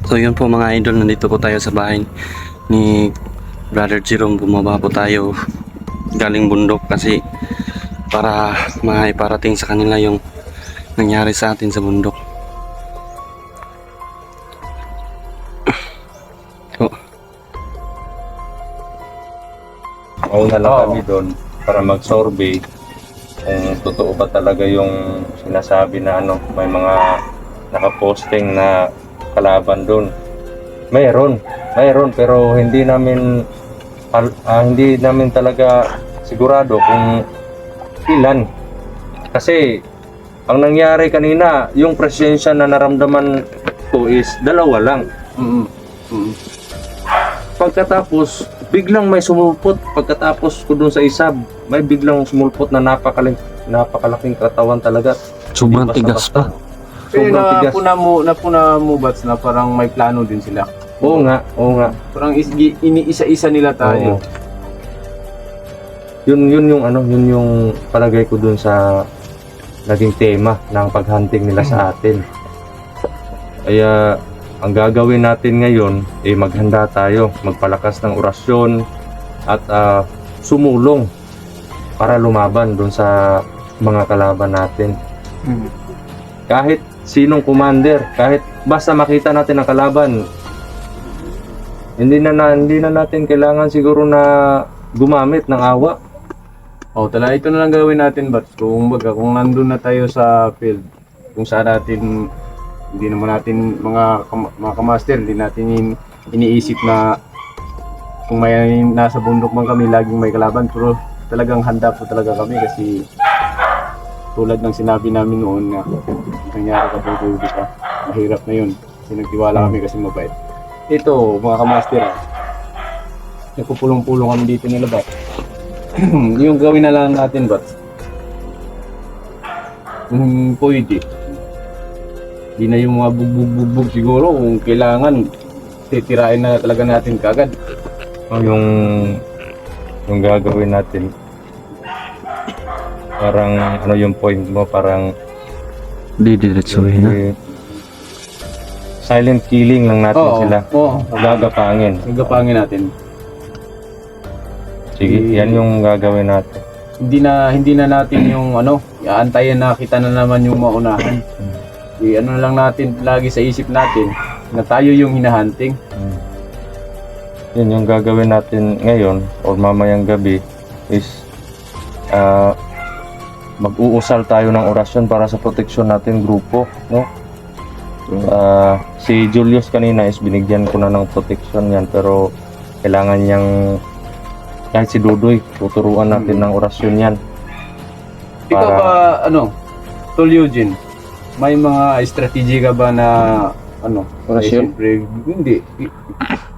So yun po mga idol, nandito po tayo sa bahay ni Brother Jerome. Bumaba po tayo galing bundok kasi para maiparating sa kanila yung nangyari sa atin sa bundok. Oh, Mauna lang kami doon para mag-survey kung totoo ba talaga yung sinasabi na may mga nakaposting na kalaban doon. Mayroon pero hindi namin talaga sigurado kung ilan. Kasi ang nangyari kanina, yung presensya na naramdaman ko is dalawa lang. Pagkatapos, biglang may sumulpot. Pagkatapos ko dun sa isa, may biglang sumulpot na napakalaking katawan talaga. sobrang Hindi tigas basta-basta. pa. Pero Sobrang tigas. napuna mo bats na parang may plano din sila. Oo nga. Parang iniisa-isa nila tayo. Oo. Yun yung palagay ko dun sa naging tema ng paghunting nila sa atin. Kaya ang gagawin natin ngayon ay maghanda tayo, magpalakas ng orasyon at sumulong para lumaban dun sa mga kalaban natin. Kahit sinong commander, kahit basta makita natin ang kalaban, hindi na natin kailangan siguro na gumamit ng awa. Ito na lang gawin natin, Bats. Kung nandun na tayo sa field, kung saan natin, hindi naman natin mga kamaster, hindi natin iniisip na kung may nasa bundok man kami, laging may kalaban. Pero talagang handa po talaga kami kasi tulad ng sinabi namin noon na nangyari ka po, mahirap na yun. Kasi nagtiwala kami kasi mabait. Ito, mga kamaster, nagpupulong-pulong kami dito nila, Bats. Yung gawin na lang natin, Bats. Pwede. Hindi na yung mga bugbog siguro. Kung kailangan, titirain na talaga natin kagad. Yung gagawin natin, parang yung point mo, parang Didiretsuhin na. silent killing lang natin sila. Gagapangin. Gagapangin natin. Sige, yan yung gagawin natin. Hindi na natin yung aantayin na kita na naman yung maunahan. Na lang natin lagi sa isip natin na tayo yung hinahunting. Yun yung gagawin natin ngayon or mamayang gabi is mag-uusal tayo ng orasyon para sa proteksyon natin grupo, no? Si Julius kanina is binigyan ko na ng protection yan, pero kailangan niyang, kahit si Dudoy, tuturuan natin ng orasyon yan. Ikaw ba, Tol Eugene, may mga strategy ka ba na, Orasyon? Siyempre, hindi.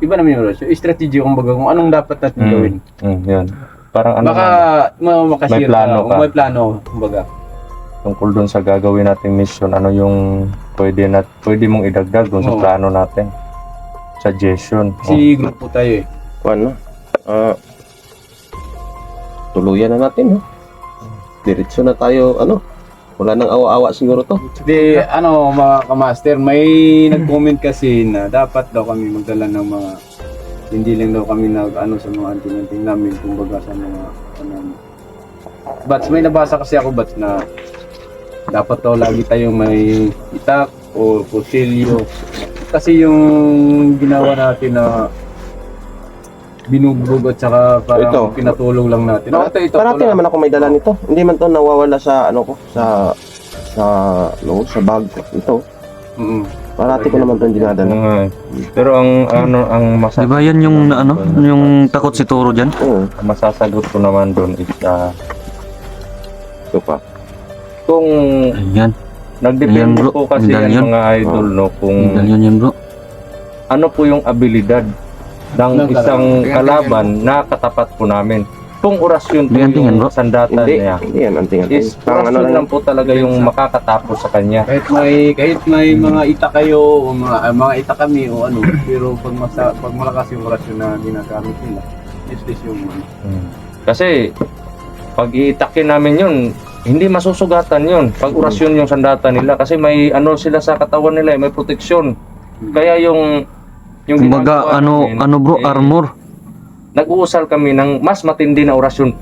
Iba naman yung orasyon. Strategy, kumbaga, kung anong dapat natin gawin. Yan. Parang Baka makasira may plano ka. ka. May plano, kumbaga. tungkol dun sa gagawin nating mission, ano yung pwede mong idagdag dun sa Oo. plano natin. Suggestion. Kasi grupo tayo eh. Tuluyan na natin, no? Diretso na tayo, wala nang awa-awa siguro to. Hindi, mga kamaster, may nag-comment kasi na dapat daw kami magdala ng mga, hindi lang daw kami sa mga anting-anting namin, kumbaga sa mga, Bats, may nabasa kasi ako, Bats, na dapat daw lagi tayong may itak o kusilyo. Kasi yung ginawa natin na binugbog at saka parang Ito. pinatulong lang natin. Ito, Parati naman ako may dala nito. Hindi man to nawawala sa sa bag ko. Ito. Parati ko naman to dinadala. Pero ang Di ba yan yung yung takot si Toro dyan? Oo. masasagot ko naman doon is Ito pa. kung Ayan. nagdepende Ayan, bro. po kasi Medallion. yan mga idol, no, kung Medallion yan bro. ano po yung abilidad ng Ng isang kalaban. kalaban na katapat po namin. Kung orasyon po Tingnan, yung bro. sandata Hindi. niya, Hindi yan. Anting-anting. is Parang orasyon lang. lang po talaga yung makakatapos sa kanya. Kahit may mga ita kayo o mga ita kami o pero pag malakas yung orasyon na ginagamit nila, useless yung Kasi pag iitakin namin yun, hindi masusugatan yun. Pag orasyon yung sandata nila kasi may sila sa katawan nila, may proteksyon. Kaya yung Kumbaga, ginagawa namin, ano bro, armor. nag-uusal kami ng mas matindi na orasyon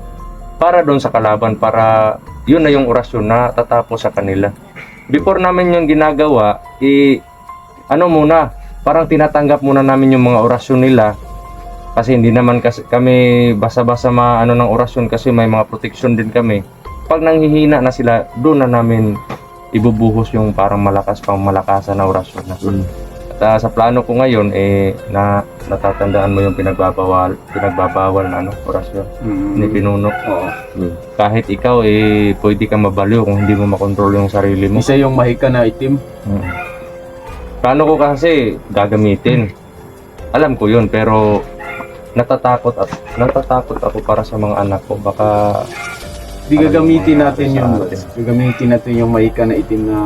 para doon sa kalaban, para yun na yung orasyon na tatapos sa kanila. Before namin yung ginagawa, parang tinatanggap muna namin yung mga orasyon nila, kasi hindi naman kasi kami basa-basa ng orasyon, kasi may mga protection din kami. Pag nanghihina na sila, doon na namin ibubuhos yung parang malakasan na orasyon na. At sa plano ko ngayon, natatandaan mo yung pinagbabawal na orasyon ni Pinuno. Oo. Kahit ikaw, pwede kang mabaliw kung hindi mo makontrol yung sarili mo. Isa yung mahika na itim. Plano ko kasi gagamitin. Alam ko yun, pero natatakot ako para sa mga anak ko. Baka Di gagamitin natin sa yung atin. gagamitin natin yung mahika na itim na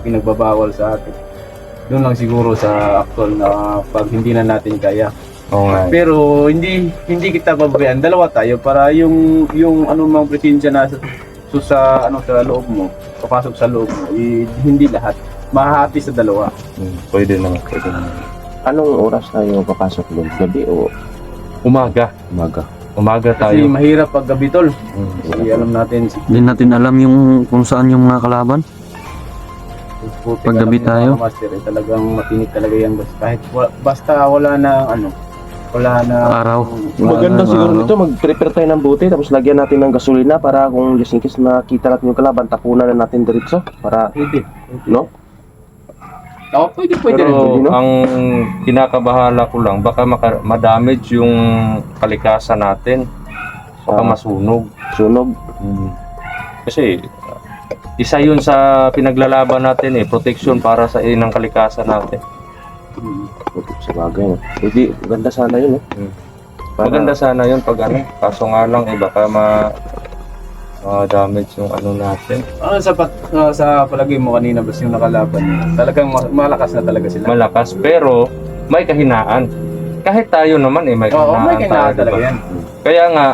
pinagbabawal sa atin. Doon lang siguro sa actual na pag hindi na natin kaya. Oo nga. Pero hindi kita babayan. Dalawa tayo para yung anumang presensya na sa loob mo, papasok sa loob mo, hindi lahat. Mahahati sa dalawa. Pwede naman. Anong oras tayo papasok doon? Gabi o Umaga. Umaga Kasi tayo. mahirap pag gabi tol. Kasi alam natin Hindi natin alam kung saan yung mga kalaban. Pag gabi tayo. Master, talagang matinik talaga yan. Basta wala na wala na Araw. maganda siguro Ano? nito, mag-prepare tayo ng buti tapos lagyan natin ng gasolina para kung just in case nakita natin yung kalaban, tapunan na natin diretso para, Pwede. no? Pwede rin. Pero no? ang kinakabahala ko lang, baka madamage yung kalikasan natin. Baka masunog. Sunog. Kasi isa yun sa pinaglalaban natin protection para sa inang kalikasan natin. Sa bagay, no? Hindi, maganda sana yun, no? Maganda sana yun pag kaso nga lang baka damage yung natin. Sa palagay mo kanina basta yung nakalaban niya, talagang malakas na talaga sila. Malakas pero may kahinaan. Kahit tayo naman may Oo, kahinaan, may kailangan tayo, talaga diba? yan. Kaya nga,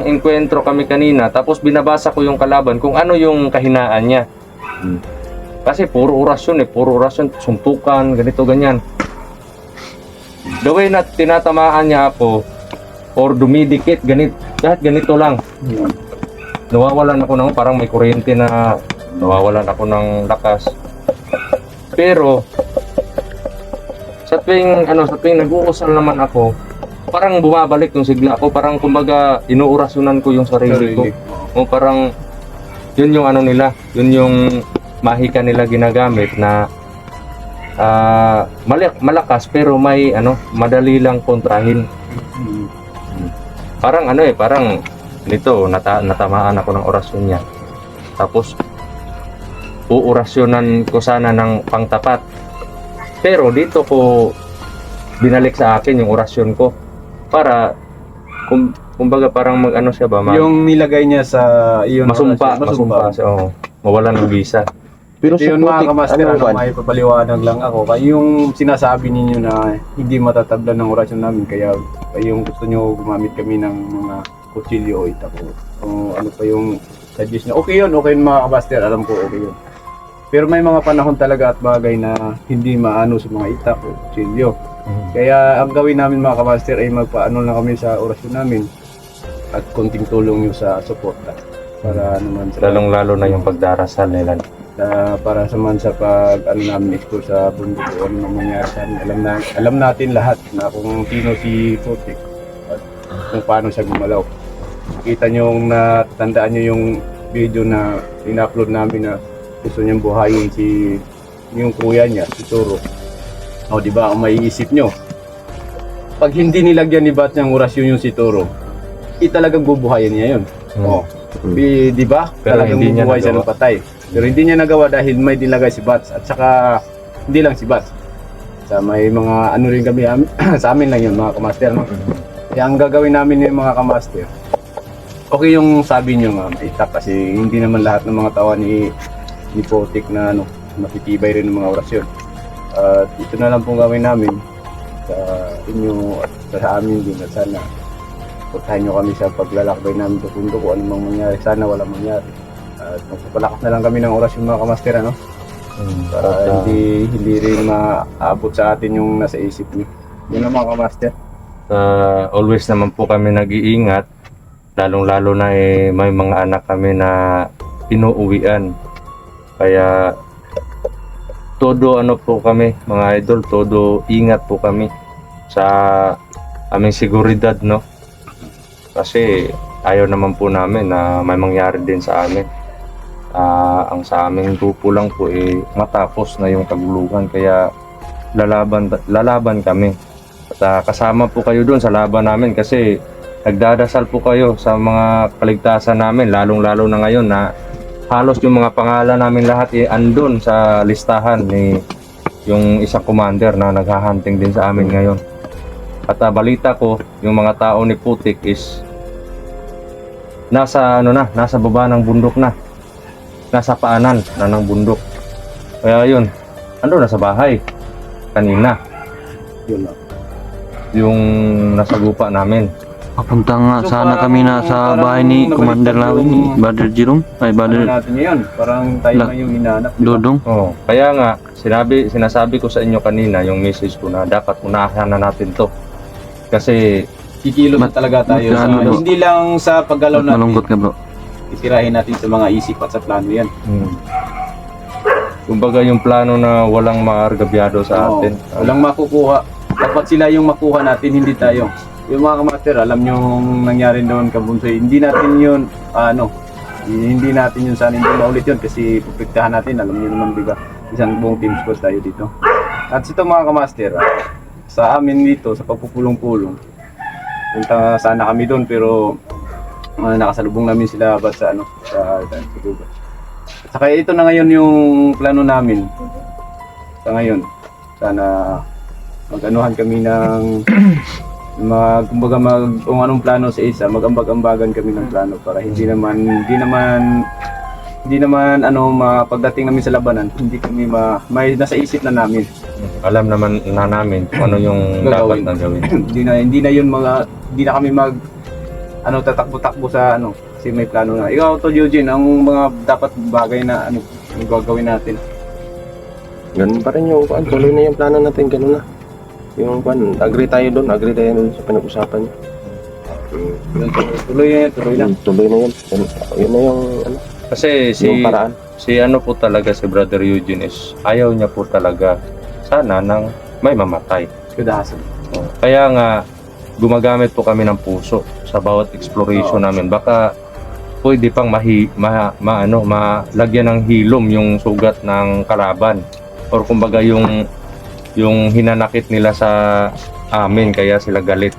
enkwentro kami kanina, tapos binabasa ko yung kalaban kung ano yung kahinaan niya. Kasi puro orasyon, suntukan, ganito, ganyan. The way na tinatamaan niya ako, or dumidikit, kahit ganito lang. Nawawalan ako parang may kuryente na nawawalan ako ng lakas. Pero, sa tuwing nag-uusal naman ako, parang bumabalik yung sigla ko, parang kumbaga inuurasyonan ko yung sarili ko. O parang yun yung nila, yun yung mahika nila ginagamit na malakas pero may madali lang kontrahin. Parang parang nito natamaan ako ng orasyon niya. Tapos uurasyonan ko sana ng pangtapat. Pero dito ko binalik sa akin yung orasyon ko para kumbaga parang siya ba Yung nilagay niya sa iyon masumpa siya, mawalan ng visa. Pero Ito sa yun mga putik, kamaster, Juan? may papaliwanag lang ako. Yung sinasabi ninyo na hindi matatablan ng orasyon namin, kaya yung gusto nyo gumamit kami ng mga kutsilyo o itako. Kung ano pa yung suggest nyo. Okay yun mga kamaster, alam ko okay yun. Pero may mga panahon talaga at bagay na hindi maano sa mga itak o kutsilyo. Kaya ang gawin namin mga kamaster ay magpaano lang kami sa orasyon namin at konting tulong nyo sa suporta. Para naman sa Lalong-lalo na yung pagdarasal nila. para sa pag namin explore sa bundok o ano nang mangyari sa amin. Alam natin lahat na kung sino si Putik at kung paano siya gumalaw. Kita nyo natandaan nyo yung video na in-upload namin na gusto niyang buhayin yung kuya niya, si Toro. O di ba, ang maiisip nyo, pag hindi nilagyan ni Bat ng orasyon yung si Toro, talagang bubuhayin niya yun. O, di ba? Pero Talagang hindi niya bubuhay siya ng nagawa. patay. Pero hindi niya nagawa dahil may nilagay si Bats. At saka, hindi lang si Bats. Sa may mga rin kami, sa amin lang yun mga kamaster. No? Kaya ang gagawin namin yung mga kamaster, okay yung sabi nyo nga, itak kasi hindi naman lahat ng mga tawa ni Potik na matitibay rin ng mga orasyon. At ito na lang pong gawin namin sa inyo at sa amin din. At sana, pagkain nyo kami sa paglalakbay namin sa pundo kung ano mang mangyari. Sana walang mangyari. At magpapalakas na lang kami ng orasyon mga kamaster, Para hindi rin maabot sa atin yung nasa isip niyo. Yun lang mga kamaster. Always naman po kami nag-iingat, lalong-lalo na may mga anak kami na inuuwian. Kaya todo ano po kami, mga idol, todo ingat po kami sa aming seguridad, no? Kasi ayaw naman po namin na may mangyari din sa amin. Ang sa aming grupo lang po matapos na yung kaguluhan, kaya lalaban kami. At kasama po kayo doon sa laban namin kasi nagdadasal po kayo sa mga kaligtasan namin, lalong-lalo na ngayon na halos yung mga pangalan namin lahat andun sa listahan ni yung isang commander na naghahunting din sa amin ngayon. At balita ko, yung mga tao ni Putik is nasa baba ng bundok na. Nasa paanan na ng bundok. Kaya yun, na sa bahay kanina. Yun lang. Yung nasa gupa namin. Papunta nga So, sana parang- kami na sa bahay ni parang Commander nabaliktad Lawin, ni yung- Brother Jerome, ay Ano Brother natin yun? Parang tayo La- na yung hinahanap. di ba? Dodong. Oh, kaya nga sinasabi ko sa inyo kanina yung message ko na dapat unahan na natin to. Kasi Kikilos na talaga tayo. ano daw? Hindi lang sa paggalaw Ba't malungkot natin. ka, bro? Itirahin natin sa mga isip at sa plano yan. kumbaga yung plano na walang maargabyado sa Oo, atin. walang makukuha. Dapat sila yung makuha natin, hindi tayo. Yung mga kamaster, alam nyo yung nangyari doon kabunsoy. Hindi natin yun, hindi natin yun sana hindi maulit yun kasi pupriktahan natin. Alam nyo naman, diba? Isang buong team squad tayo dito. At ito mga kamaster, sa amin dito, sa pagpupulong-pulong, punta sana kami doon pero nakasalubong namin sila ba sa gubat. Saka ito na ngayon yung plano namin. Sa ngayon, sana mag-anuhan kami ng kung anong plano sa isa, mag-ambag-ambagan kami ng plano para hindi naman pagdating namin sa labanan, hindi kami may nasa isip na namin. Alam naman na namin kung ano yung dapat Gagawin. na gawin. hindi na kami tatakbo-takbo sa kasi may plano na. Ikaw to Eugene, ang mga dapat bagay na yung gagawin natin. Ganun pa rin yung tuloy na yung plano natin, ganun na. Yung agree tayo doon sa pinag-usapan niya. Tuloy lang. Tuloy na yun. Yun na yung Kasi yung paraan. si Brother Eugene is ayaw niya po talaga sana nang may mamatay. Kudahasan. Kaya nga gumagamit po kami ng puso sa bawat exploration namin. Baka pwede pang malagyan ng hilom yung sugat ng kalaban, or kumbaga yung hinanakit nila sa amin kaya sila galit.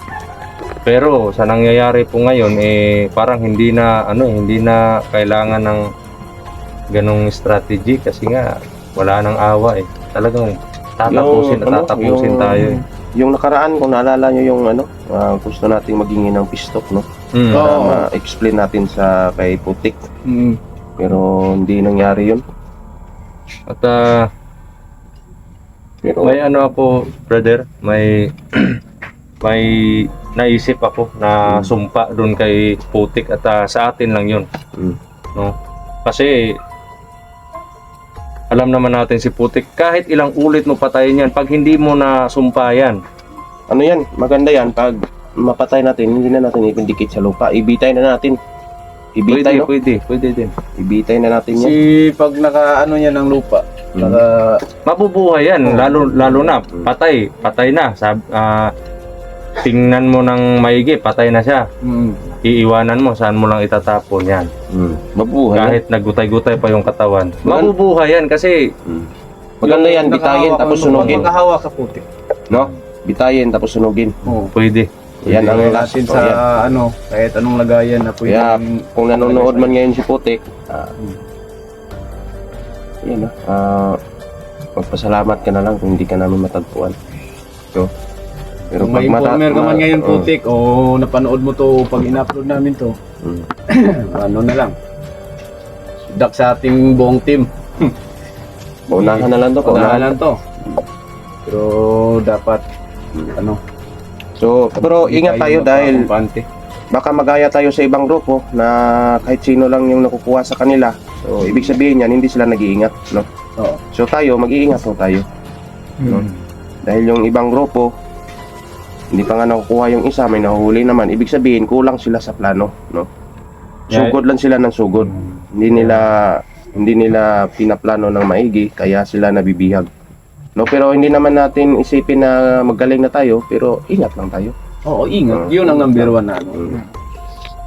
Pero sa nangyayari po ngayon parang hindi na kailangan ng ganong strategy kasi nga wala nang awa Talagang tatapusin tayo Yung nakaraan, kung naalala nyo yung gusto nating magingin ng pistok, no? Para Oo. ma-explain natin kay Putik. Mm. Pero hindi nangyari yun. At Pero may ako, brother, may naisip ako na sumpa doon kay Putik at sa atin lang yun. No? Kasi alam naman natin si Putik, kahit ilang ulit mo patayin yan, pag hindi mo na sumpa yan, yan, maganda yan. Pag mapatay natin, hindi na natin ipindikit sa lupa. Ibitay na natin. Ibitay, no? pwede din. Ibitay na natin yan. Kasi pag naka niya ng lupa, Mabubuhay yan, lalo na, patay na. Tingnan mo ng maigi, patay na siya. Iiwanan mo, saan mo lang itatapon yan. Mabuhay yan. Kahit nagutay-gutay pa yung katawan. Mabubuhay yan kasi Maganda yan, bitayin tapos sunugin. Magkahawak sa putik. No? Bitayin tapos sunugin. Oo. pwede. Yan ang Natin last. sa kahit anong lagayan na pwede. Kaya kung nanonood man ngayon si Putik, magpasalamat ka na lang kung hindi ka namin matagpuan. So, pero Kung may informer ka man ngayon putik o napanood mo to pag in-upload namin to, ano na lang. Dak sa ating buong team. Paunahan na lang to. Paunahan lang to. Pero dapat So, pero ingat tayo dahil makakumpante. baka magaya tayo sa ibang grupo na kahit sino lang yung nakukuha sa kanila. So, ibig sabihin yan, hindi sila nag-iingat, no? Oo. So tayo, mag-iingat po tayo. No? Dahil yung ibang grupo, hindi pa nga nakukuha yung isa, may nahuhuli naman. Ibig sabihin, kulang sila sa plano. No? Sugod lang sila ng sugod. Hindi nila pinaplano ng maigi, kaya sila nabibihag. No, pero hindi naman natin isipin na magaling na tayo, pero ingat lang tayo. Oo, ingat. Yun ang number one na.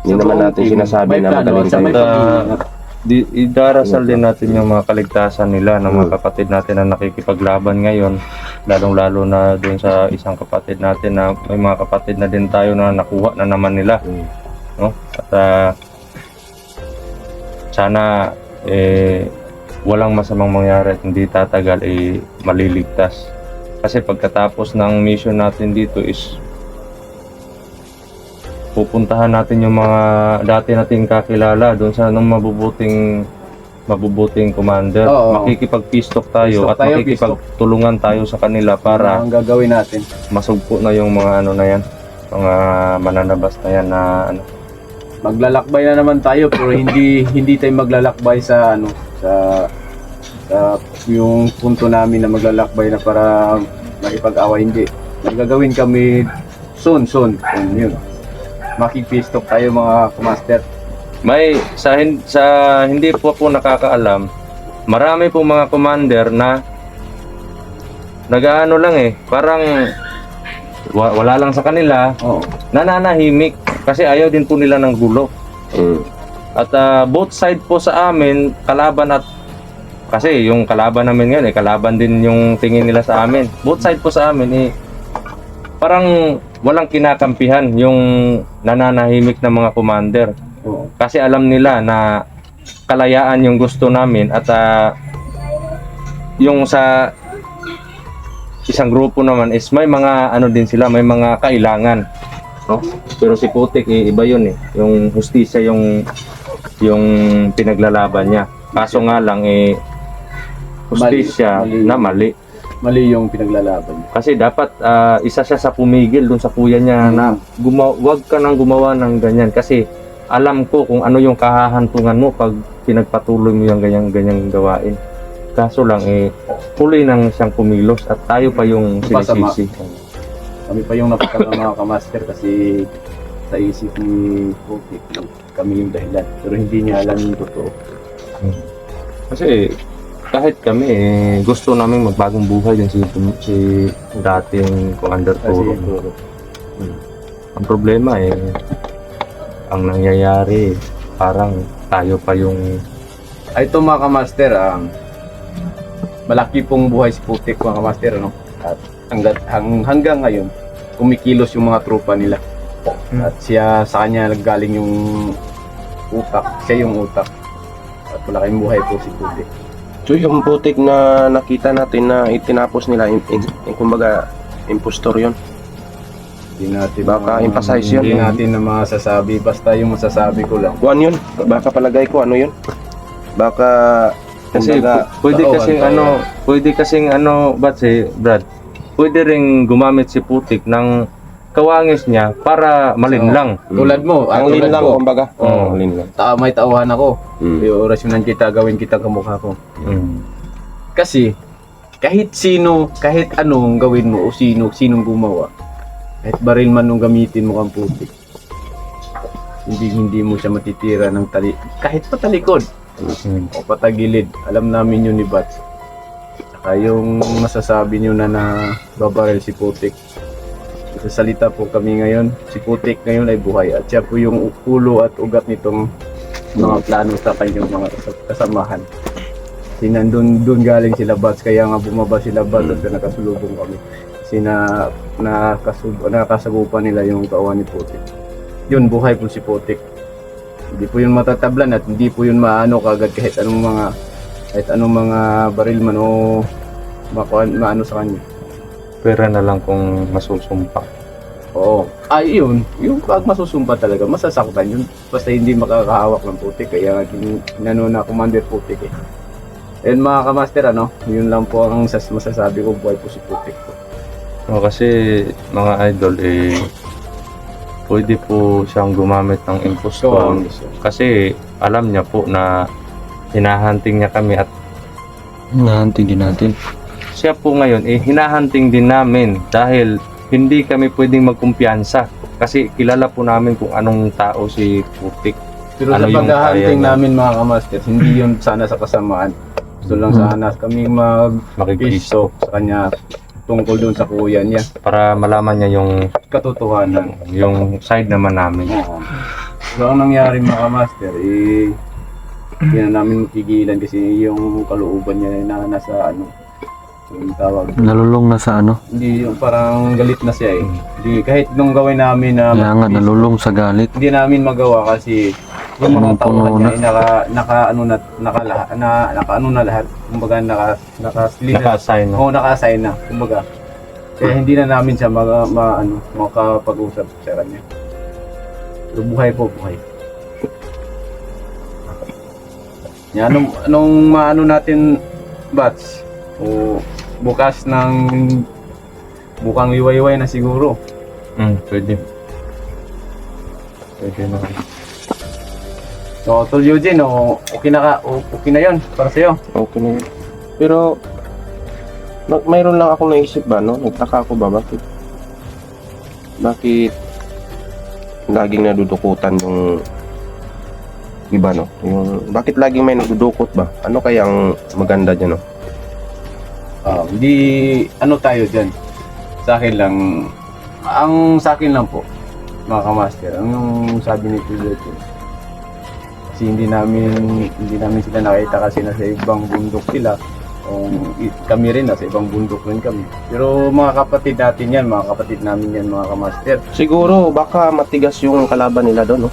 Hindi naman natin sinasabi na magaling sa may tayo. pag-iingat. Idarasal din natin yung mga kaligtasan nila ng mga kapatid natin na nakikipaglaban ngayon, lalong-lalo na dun sa isang kapatid natin na may mga kapatid na din tayo na nakuha na naman nila, no? At sana walang masamang mangyari at hindi tatagal maliligtas. Kasi pagkatapos ng mission natin dito is pupuntahan natin yung mga dati nating kakilala doon sa anong mabubuting commander. Oo. Makikipag-peace talk tayo Peace talk at tayo, makikipagtulungan tayo sa kanila para Ang gagawin natin. masugpo na yung mga ano na yan, mga mananabas na yan na ano. Maglalakbay na naman tayo pero hindi tayo maglalakbay sa sa yung punto namin na maglalakbay na para makipag-away, hindi. Magagawin kami soon yun. Makipis talk tayo mga kamaster. May sa hindi po nakakaalam, marami po mga commander na nag-aano lang parang wala lang sa kanila, Oo. nananahimik kasi ayaw din po nila ng gulo. At both side po sa amin, kalaban at kasi yung kalaban namin ngayon kalaban din yung tingin nila sa amin. Both side po sa amin parang walang kinakampihan yung nananahimik na mga commander. Oo. Kasi alam nila na kalayaan yung gusto namin at yung sa isang grupo naman is may mga ano din sila, may mga kailangan, no? Pero si Putik iba yun yung hustisya yung pinaglalaban niya. Kaso nga lang hustisya Mali. na mali. Mali yung pinaglalaban. Kasi dapat isa siya sa pumigil dun sa kuya niya na wag ka nang gumawa ng ganyan kasi alam ko kung ano yung kahahantungan mo pag pinagpatuloy mo yung ganyang gawain. Kaso lang huli nang siyang kumilos at tayo pa yung Pasama. sinisisi. Kami pa yung napatala mga kamaster kasi sa isip ni Putik kami yung dahilan. Pero hindi niya alam yung totoo. Kasi kahit kami gusto namin magbagong buhay din si dating Commander Kasi Toro. Ang problema ang nangyayari parang tayo pa yung ito mga kamaster, malaki pong buhay si Putik mga kamaster, no? At hanggang ngayon, kumikilos yung mga tropa nila. At sa kanya naggaling yung utak, siya yung utak. At malaking buhay po si Putik. So yung Putik na nakita natin na itinapos nila, kumbaga impostor yun. Hindi natin Baka emphasize yun. Hindi natin na masasabi, basta yung masasabi ko lang. Kung ano yun, baka palagay ko ano yun. Baka kasi kumbaga, pwede kasing Brad, pwede ring gumamit si Putik ng kawangis niya para malinlang. Tulad mo, ang tulad linlang ko, kumbaga. Linlang. may tauhan ako. Mm. Yung orasyonan kita, gawin kita kamukha ko. Mm. Kasi kahit anong gawin mo o sinong gumawa, kahit baril man nung gamitin mo kang Putik, hindi mo siya matitira ng kahit patalikod o patagilid. Alam namin yun ni Bats. Saka yung masasabi nyo na babaril si Putik. Sa salita po kami ngayon, si Putik ngayon ay buhay at siya po yung ulo at ugat nitong mga plano sa kanyang mga kasamahan. Kasi doon galing sila Bats, kaya nga bumaba sila Bats at nakasulubong kami. Kasi nakasagupan nila yung kawan ni Putik. Yun, buhay po si Putik. Hindi po yun matatablan at hindi po yun maano kagad kahit anong mga baril man o maano sa kanya. Pera na lang kung masusumpa. Oo. Yun. Yung pag masusumpa talaga, masasaktan yun. Basta hindi makakahawak ng Putik. Kaya ginano na Commander Putik And mga kamaster, yun lang po ang masasabi ko, buhay po si Putik. Kasi mga idol pwede po siyang gumamit ng impostor kasi alam niya po na hinahunting niya kami at Nahunting din natin. Siya po ngayon, hinahunting din namin dahil hindi kami pwedeng magkumpiyansa. Kasi kilala po namin kung anong tao si Putik. Pero Ano sa yung pag-hunting kaya namin mga kamasters, hindi yun sana sa kasamaan. Gusto lang sana kami Makikis mag-piso sa kanya tungkol dun sa kuya niya. para malaman niya Katotohanan. yung side naman namin. Oo. So, ang nangyari mga kamaster, hindi na namin mapigilan kasi yung kalooban niya na nasa yung tawag. Nalulung na sa ano? Hindi, yung parang galit na siya eh. Hindi, kahit nung gawin namin na Kaya nga, mag-piso, nalulung sa galit. hindi namin magawa kasi yung mga Punong-puno tauhan niya ay naka ano na lahat. Kumbaga Naka-assign na. Oo, naka-assign na. Kumbaga. Kaya hindi na namin siya makapag-usap sa kanya. Pero buhay po, buhay. Yan, anong maano natin, Bats? O bukas ng bukang liwayway na siguro. Pwede. Pwede na. So, Tol Eugene, okay na yun para sa'yo. Okay na yun. Pero, mayroon lang akong naisip ba, no? Nagtaka ako ba, bakit laging nadudukutan yung iba, no? Bakit laging may nadudukot ba? Ano kayang maganda dyan, no? Hindi, tayo dyan. Sa akin lang, sa akin lang po, mga kamaster, ang yung sabi ni Tol Eugene, kasi hindi namin sila nakita kasi nasa ibang bundok sila. Kami rin nasa ibang bundok rin kami. Pero mga kapatid natin yan, mga kapatid namin yan, mga kamaster. Siguro, baka matigas yung kalaban nila doon, no?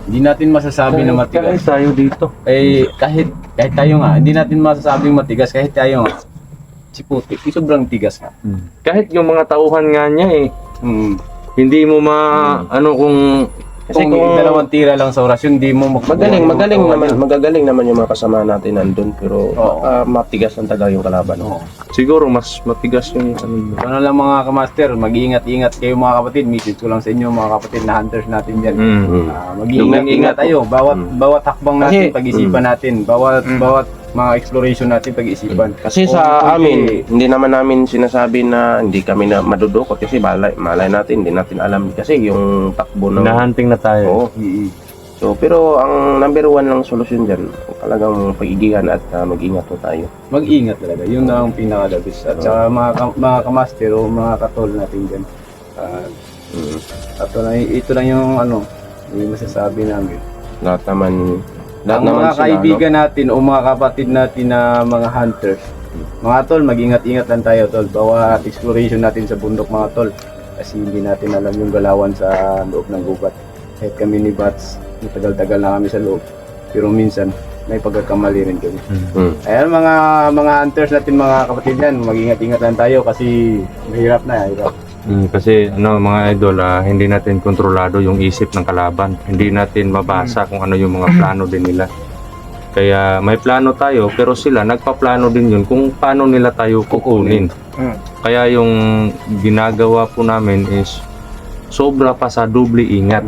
Hindi natin masasabi na matigas. Kahit tayo dito. Kahit tayo nga, hindi natin masasabing matigas kahit tayo nga. Si Putik, sobrang tigas nga. Kahit yung mga tauhan nga niya hindi mo kung Kasi kung dalawang tira lang sa orasyon, hindi mo magagaling naman yung mga kasama natin nandun, pero baka matigas ang taga yung kalaban. Oo. siguro mas matigas yung Ano lang mga kamaster, mag-iingat-ingat kayo mga kapatid. Message ko lang sa inyo mga kapatid na hunters natin dyan. Mag-iingat tayo. Bawat hakbang natin, Kasi- pag-isipan natin. Bawat mga exploration natin, pag-isipan. Kasi sa amin, hindi naman namin sinasabi na hindi kami na madudukot kasi malay natin, hindi natin alam kasi yung takbo ng... Hinahunting na tayo. Oo. So, pero ang number one lang solusyon dyan, talagang pag-igihan at mag-ingat po tayo. Mag-ingat talaga. Yun na ang pinaka-labis. At saka mga kamaster o mga katol natin dyan. Ito lang yung yung masasabi namin. Lahat naman Ang mga kaibigan natin o mga kapatid natin na mga hunters, mga tol, mag-ingat-ingat lang tayo tol. Bawat exploration natin sa bundok mga tol. Kasi hindi natin alam yung galawan sa loob ng gubat. Kahit kami ni Bats, matagal-tagal na kami sa loob. Pero minsan, may pagkakamali rin kami. Ayan mga hunters natin mga kapatid yan, mag-ingat-ingat lang tayo kasi mahirap na. Kasi mga idol, hindi natin kontrolado yung isip ng kalaban. Hindi natin mabasa kung ano yung mga plano din nila. Kaya may plano tayo, pero sila nagpaplano din yun kung paano nila tayo kukunin. Kaya yung ginagawa po namin is sobra pa sa doble ingat.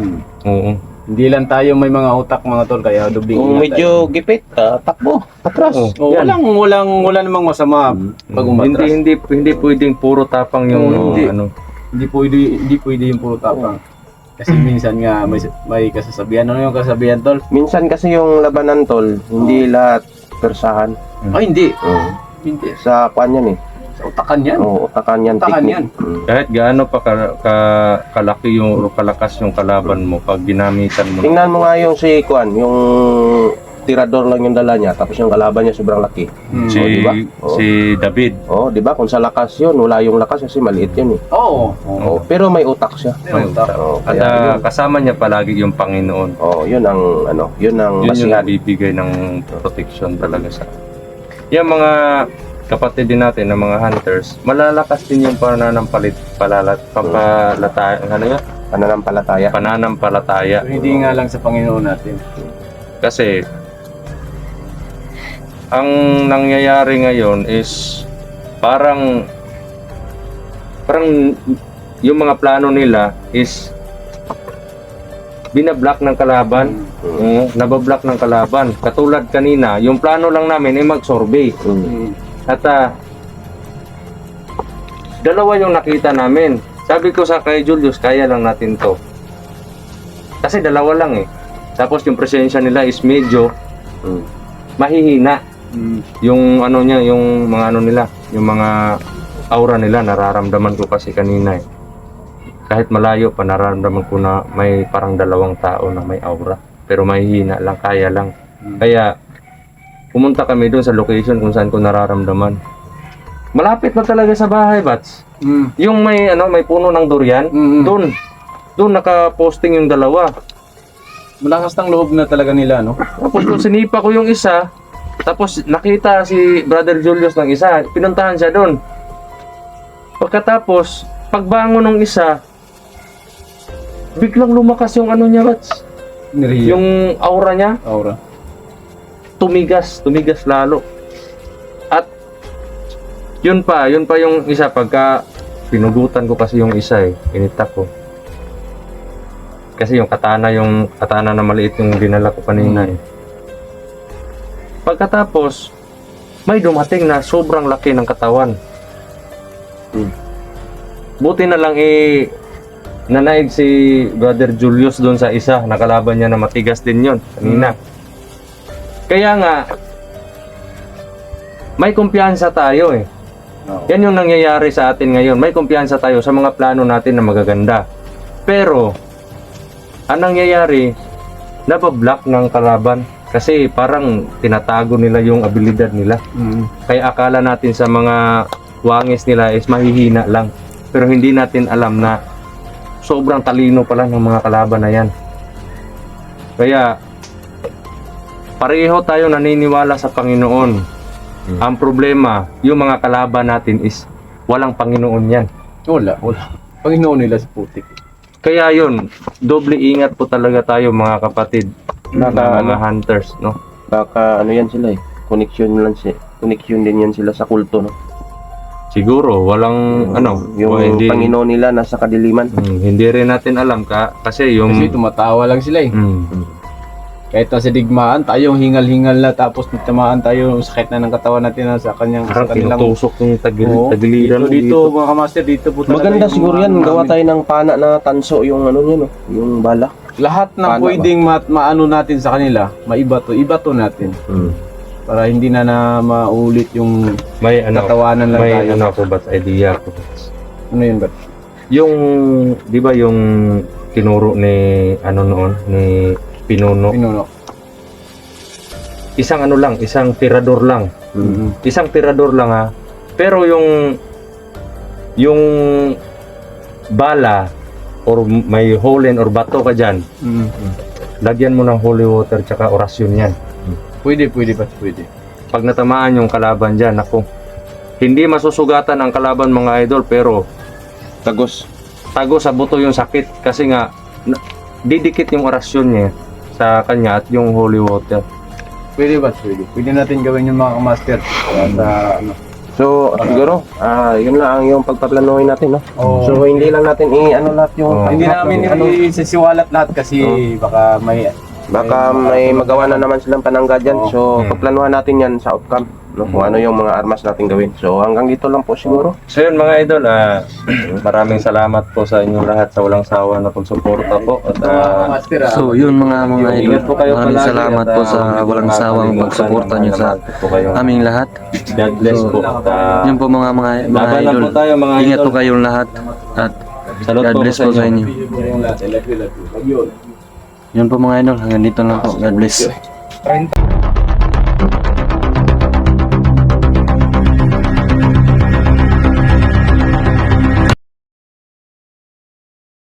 Oo. Hindi lang tayo may mga utak mga tol, kaya dubling Kung ingat medyo gipit, takbo, patras. tayo. Wala namang masama pag umatras. Hindi pwedeng puro tapang yung Hindi pwede yung puro tapang. Kasi minsan nga may kasasabihan. Ano yung kasabihan tol? Minsan kasi yung labanan tol, hindi lahat persahan. Ay hindi. Hindi. Sa kuan yan eh. Sa utakan yan. Oo, utakan yan, Utakan technique. yan. Kahit gaano pa kalaki yung kalakas yung kalaban mo pag ginamitan mo. Tingnan mo nga yung si kuan, yung tirador lang yung dala niya, tapos yung kalaban niya sobrang laki. Si, diba? Oo. si David. Oh, di ba? Kung sa lakas yun, wala yung lakas kasi maliit yun eh. Oo. Oh, pero may utak siya. May utak. Oh, At kaya yun. kasama niya palagi yung Panginoon. Oh, yun ang yun ang Yun yung basihan. bibigay ng protection talaga sa. Yung mga kapatid din natin, ng mga hunters, malalakas din yung pananampalataya. So, hindi nga lang sa Panginoon natin. Kasi ang nangyayari ngayon is parang yung mga plano nila is binablock ng kalaban nabablock ng kalaban. Katulad kanina, yung plano lang namin ay mag-survey. At dalawa yung nakita namin. Sabi ko sa kay Julius, kaya lang natin to. Kasi dalawa lang eh. Tapos yung presensya nila is medyo mahihina. Yung ano niya, yung mga ano nila, yung mga aura nila, nararamdaman ko kasi kanina eh. Kahit malayo pa, nararamdaman ko na may parang dalawang tao na may aura. Pero mahihina lang, kaya lang. Kaya, pumunta kami doon sa location kung saan ko nararamdaman. Malapit na talaga sa bahay, Bats. Yung may puno ng durian, doon naka-posting yung dalawa. Malakas ng loob na talaga nila, no? Tapos kung sinipa ko yung isa, tapos nakita si Brother Julius ng isa, pinuntahan siya doon. Pagkatapos, pagbangon ng isa, biglang lumakas yung ano niya, Bats. Yung aura niya, Aura. tumigas lalo. At yun pa yung isa, pagka pinugutan ko kasi yung isa eh, initak ko. Kasi yung katana na maliit yung dinala ko kanina eh. Pagkatapos, may dumating na sobrang laki ng katawan. Buti na lang nanaig si Brother Julius doon sa isa, nakalaban niya na matigas din yon kanina. Kaya nga, may kumpiyansa tayo eh. Yan yung nangyayari sa atin ngayon. May kumpiyansa tayo sa mga plano natin na magaganda. Pero, ang nangyayari, nabablock ng kalaban kasi parang tinatago nila yung abilidad nila. Kaya akala natin sa mga wangis nila is mahihina lang. Pero hindi natin alam na sobrang talino pala ng mga kalaban na yan. Kaya, pareho tayo naniniwala sa Panginoon. Ang problema, yung mga kalaban natin is walang Panginoon yan. Wala. Panginoon nila sa putik. Kaya yun, doble ingat po talaga tayo mga kapatid, mga hunters, no? Baka ano yan sila eh. Connection din yan sila sa kulto, no? Siguro, walang Yung Panginoon nila nasa kadiliman. Hindi rin natin alam kasi yung... Kasi tumatawa lang sila eh. Kahit nasa digmaan, tayo hingal-hingal na tapos natamaan tayo, sakit na ng katawan natin sa kanyang Parang sa kanilang tinutusok yung tagiliran. dito mga kamaster, dito po talaga Maganda yung siguro mga yan. ano Gawa namin. tayo ng pana na tanso yung ano niya, no? Yung bala. Lahat ng Paano pwedeng maano natin sa kanila, iba to natin. Para hindi na maulit yung May katawanan lang may tayo. ako ba't idea ko. Ano yun ba? Yung, di ba yung tinuro ni ni Pinuno, Pinuno. isang isang tirador lang. Isang tirador lang ha. Pero yung bala or may hole or bato ka dyan, lagyan mo ng holy water tsaka orasyon yan. Pwede. Pag natamaan yung kalaban dyan, ako, hindi masusugatan ang kalaban mga idol, pero Tagos. tago sa buto yung sakit kasi nga didikit yung orasyon niya sa kanya at yung holy water. Pwede. Pwede natin gawin yung mga kamaster. Sa ano. So, siguro, yun lang yung pagpaplanuhin natin, no? So, hindi lang natin lahat yung... Hindi namin isisiwalat lahat kasi baka may magawa na naman silang panangga dyan. So, pagplanuhan natin yan sa outcome, no? Kung ano yung mga armas natin gawin. So, hanggang dito lang po siguro. So yun mga idol, maraming salamat po sa inyong lahat sa walang sawa na pagsuporta po. At kamaster. So yun mga idol, ingat po kayo maraming palagi salamat at, po sa walang sawang kalimutan pagsuporta na nyo sa po kayo. aming lahat. God bless po. At, Yun po mga laban lang idol. po tayo mga Ingat idol. po kayong lahat at Salud God bless po sa inyo. Yung lahat. I love you. Yun po mga idol, hanggang dito lang po. God bless.